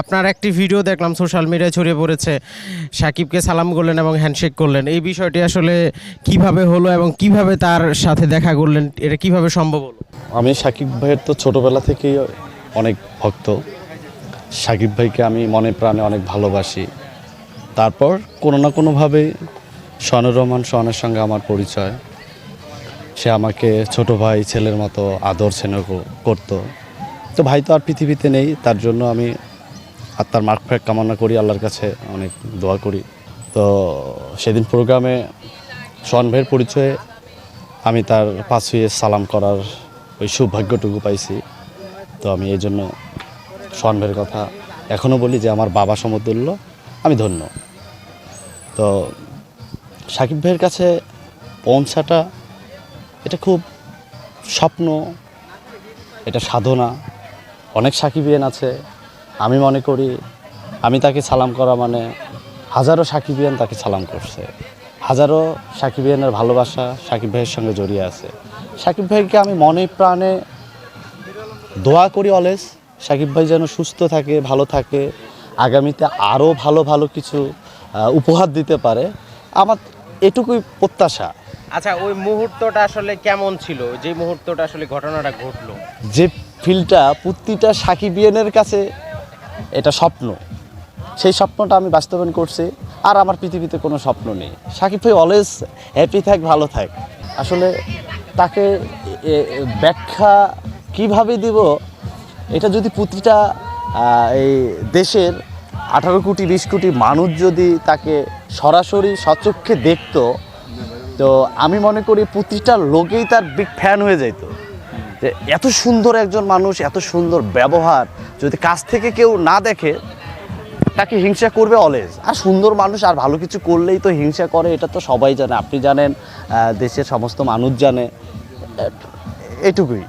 আপনার একটি ভিডিও দেখলাম সোশ্যাল মিডিয়ায় ছড়িয়ে পড়েছে, সাকিবকে সালাম করলেন এবং হ্যান্ডশেক করলেন। এই বিষয়টি আসলে কিভাবে হলো এবং কিভাবে তার সাথে দেখা করলেন, এটা কিভাবে সম্ভব হলো? আমি সাকিব ভাইয়ের তো ছোটোবেলা থেকেই অনেক ভক্ত। সাকিব ভাইকে আমি মনে প্রাণে অনেক ভালোবাসি। তারপর কোনো না কোনোভাবে শোয়ানুর রহমান শোয়ানের সঙ্গে আমার পরিচয়। সে আমাকে ছোট ভাই ছেলের মতো আদর স্নেহ করতো। তো ভাই তো আর পৃথিবীতে নেই, তার জন্য আমি আত্মার মাগফিরাত কামনা করি, আল্লাহর কাছে অনেক দোয়া করি। তো সেদিন প্রোগ্রামে শোয়ান ভাইয়ের পরিচয়ে আমি তার পাঁচ ছুঁয়ে সালাম করার ওই সৌভাগ্যটুকু পাইছি। তো আমি এই জন্য শোয়ান ভাইয়ের কথা এখনও বলি যে আমার বাবা সমতুল্য, আমি ধন্য। তো সাকিব ভাইয়ের কাছে পৌঁছাটা এটা খুব স্বপ্ন, এটা সাধনা। অনেক সাকিবিয়ান আছে, আমি মনে করি আমি তাকে সালাম করা মানে হাজারো সাকিবিয়ান তাকে সালাম করছে, হাজারো সাকিবিয়ানের ভালোবাসা সাকিব ভাইয়ের সঙ্গে জড়িয়ে আছে। সাকিব ভাইকে আমি মনে প্রাণে দোয়া করি অলওয়েজ, সাকিব ভাই যেন সুস্থ থাকে, ভালো থাকে, আগামীতে আরও ভালো ভালো কিছু উপহার দিতে পারে, আমার এটুকুই প্রত্যাশা। আচ্ছা, ওই মুহূর্তটা আসলে কেমন ছিল, যে মুহূর্তটা আসলে ঘটনাটা ঘটলো? যে ফিলটা প্রতিটা সাকিবিয়ানের কাছে এটা স্বপ্ন, সেই স্বপ্নটা আমি বাস্তবায়ন করছি। আর আমার পৃথিবীতে কোনো স্বপ্ন নেই। সাকিব ভাই অলওয়েজ হ্যাপি থাক, ভালো থাক। আসলে তাকে ব্যাখ্যা কিভাবে দিব, এটা যদি প্রতিটা এই দেশের 18 কোটি 20 কোটি মানুষ যদি তাকে সরাসরি সচক্ষে দেখতো, তো আমি মনে করি প্রতিটা লোকেই তার বিগ ফ্যান হয়ে যেত। যে এত সুন্দর একজন মানুষ, এত সুন্দর ব্যবহার যদি কাছ থেকে কেউ না দেখে, তাকে হিংসা করবে অলওয়েজ। আর সুন্দর মানুষ আর ভালো কিছু করলেই তো হিংসা করে, এটা তো সবাই জানে, আপনি জানেন, দেশের সমস্ত মানুষ জানে, এটুকুই।